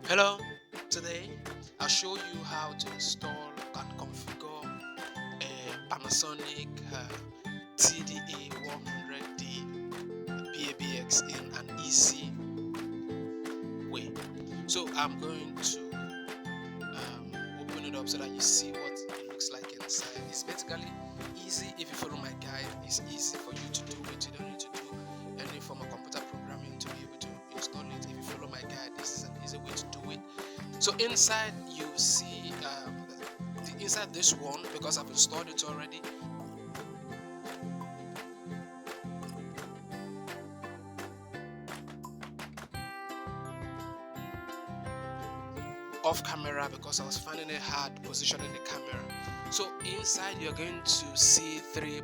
Hello, today I'll show you how to install and configure a Panasonic TDA 100D PABX in an easy way. So I'm going to open it up so that you see what it looks like inside. It's basically easy if you follow my guide. It's easy for you to do it. You don't need to do any form of computer programming to be able to install it. If you follow my guide, this is an easy way to do it. So inside you see inside this one, because I've installed it already. Off camera because I was finding it hard positioning the camera. So inside you're going to see three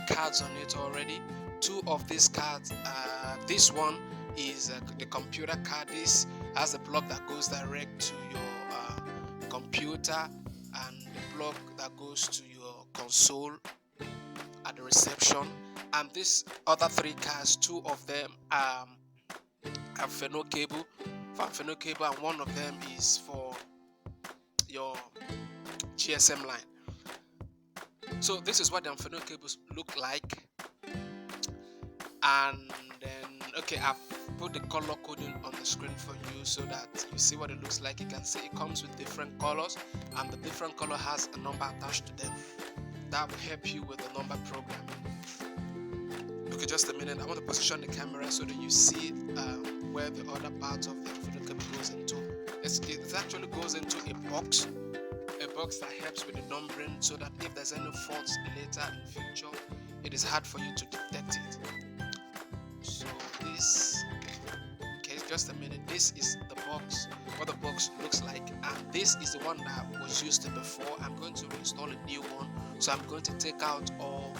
cards on it already. Two of these cards, this one is the computer card. This has a plug that goes direct to your computer, and the plug that goes to your console at the reception. And these other three cards, two of them have Fano cable, and one of them is for your GSM line. So this is what the Fano cables look like. And then okay, I've put the color coding on the screen for you so that you see what it looks like. You can see it comes with different colors, and the different color has a number attached to them. That will help you with the number programming. Okay, just a minute. I want to position the camera so that you see where the other part of the photo cable goes into. It actually goes into a box that helps with the numbering, so that if there's any faults later in future, it is hard for you to detect it. So this, okay, just a minute. This is the box, what the box looks like, and this is the one that was used before. I'm going to install a new one, so I'm going to take out all,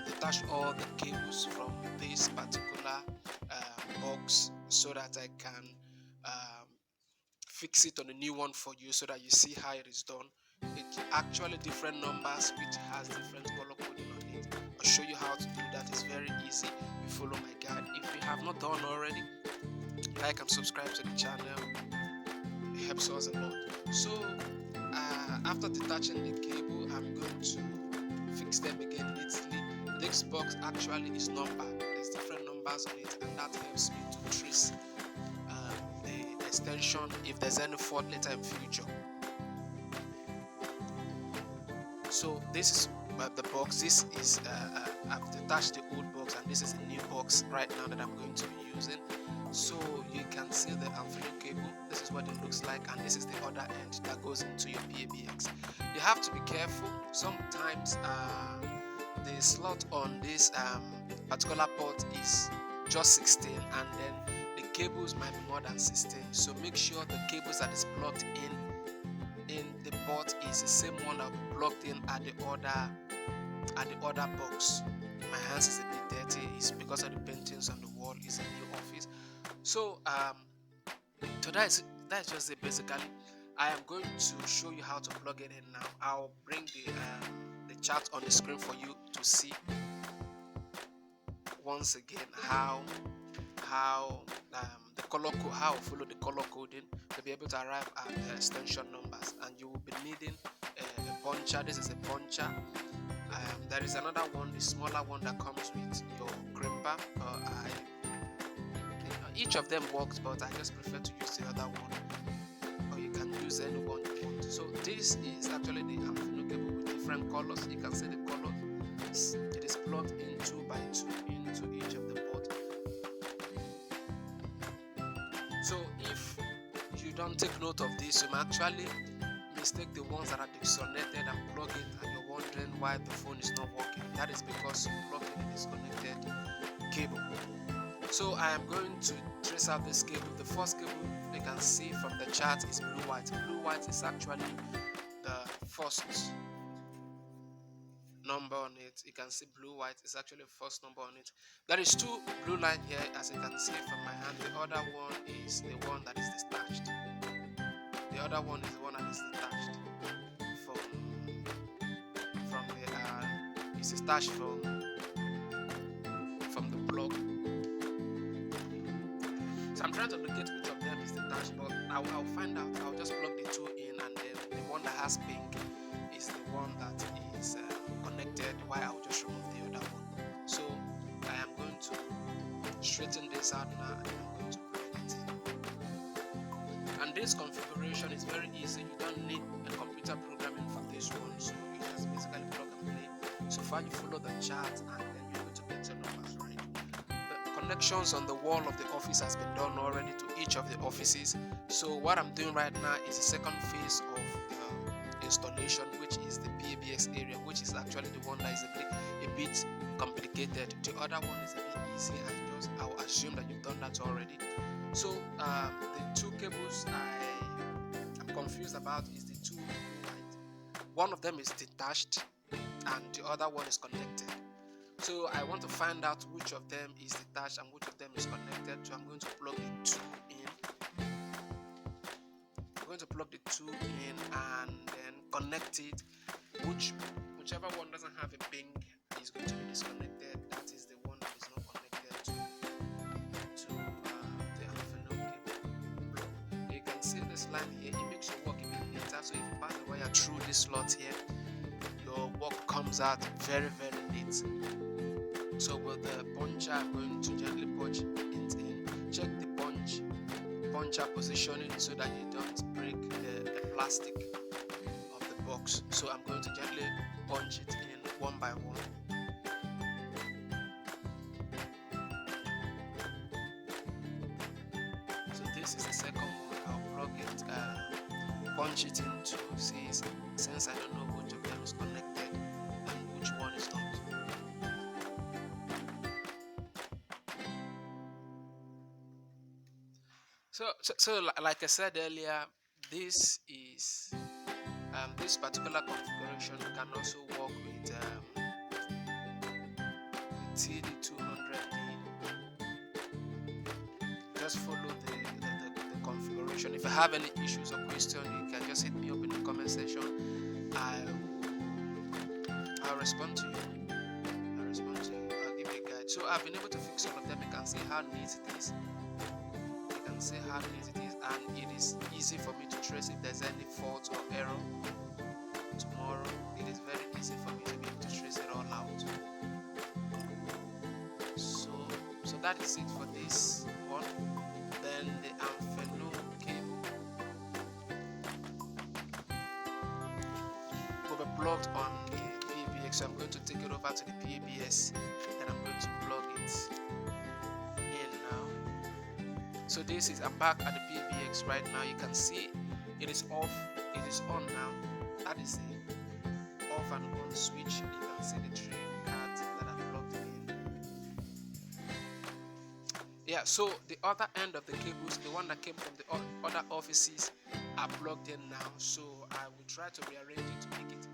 detach all the cables from this particular box so that I can fix it on a new one for you, so that you see how it is done. It's actually different numbers which has different color coding on it. I'll show you how to do that. It's very easy. You follow my guide. If you have not done already, like and subscribe to the channel. It helps us a lot. So after detaching the cable, I'm going to fix them again neatly. This box actually is numbered. There's different numbers on it, and that helps me to trace the extension if there's any fault later in future. So this is the box. This is I've detached the old box, and this is a new box right now that I'm going to be using. So you can see the Amphilo cable. This is what it looks like, and this is the other end that goes into your PABX. You have to be careful. Sometimes the slot on this particular port is just 16, and then the cables might be more than 16. So make sure the cables that is plugged in the port is the same one that will be plugged in at the other box. My hands is a bit dirty. It's because of the paintings on the wall. It's a new office. So that's just it. Basically, I am going to show you how to plug it in now. I'll bring the chart on the screen for you to see once again how how follow the color coding to be able to arrive at the extension numbers. And you will be needing a puncher. This is a puncher. There is another one, the smaller one that comes with your crimper. Each of them works, but I just prefer to use the other one, or you can use any one you want. So this is actually the Amphino cable with different colors. You can see the colors. It is plugged in 2 by 2 into each of the port. So if you don't take note of this, you may actually mistake the ones that are disconnected and plug it, and you're wondering why the phone is not working. That is because you plugged in a disconnected cable. So I am going to trace out this cable. The first cable you can see from the chart is blue white. Blue white is actually the first number on it. You can see blue white is actually the first number on it. There is two blue line here, as you can see from my hand. The other one is the one that is detached. The other one is the one that is detached from the it's detached from the plug. So So I'm trying to locate which of them is detached, but I'll find out. I'll just plug the two in, and then the one that has pink is the one that is connected, while I'll just remove the other one. So I am going to straighten this out now, and I'm going to plug it in. And this configuration is very easy. You don't need a computer programming for this one, so you just basically plug and play. So far you follow the chart, and then you're going to get your numbers right. The connections on the wall of the office has been done already to each of the offices. So what I'm doing right now is the second phase of installation, which is the PABX area, which is actually the one that is a bit complicated. The other one is a bit easy. I'll assume that you've done that already. So the two cables I'm confused about is the two right. One of them is detached and the other one is connected. So I want to find out which of them is detached and which of them is connected. So I'm going to plug the two in. I'm going to plug the two in and then connect it. Whichever one doesn't have a ping is going to be disconnected. That is the one that is not connected to the Amphenol cable plug. You can see this line here. It makes your work a bit neater. So if you pass the wire through this slot here, your work comes out very, very neat. So with the puncher, I'm going to gently punch it in. Check the puncher positioning so that you don't break the plastic of the box. So I'm going to gently punch it in one by one. So this is the second one. I'll plug it, punch it into, since I don't know which of them is connected and which one is not. So like I said earlier, this is this particular configuration can also work with TD200D. Just follow the configuration. If you have any issues or questions, you can just hit me up in the comment section. I'll respond to you. I'll give you a guide. So I've been able to fix all of them. You can see how neat it is. And it is easy for me to trace if there's any fault or error. Tomorrow, it is very easy for me to be able to trace it all out. So that is it for this one. Then the Amphenol cable will be plugged on the PABX. So I'm going to take it over to the PABX and I'm going to plug it in now. So I'm back at the PABX right now. You can see it is off, it is on now. That is the off and on switch. You can see the three cards that are plugged in. Yeah, so the other end of the cables, the one that came from the other offices, are plugged in now. So I will try to rearrange it to make it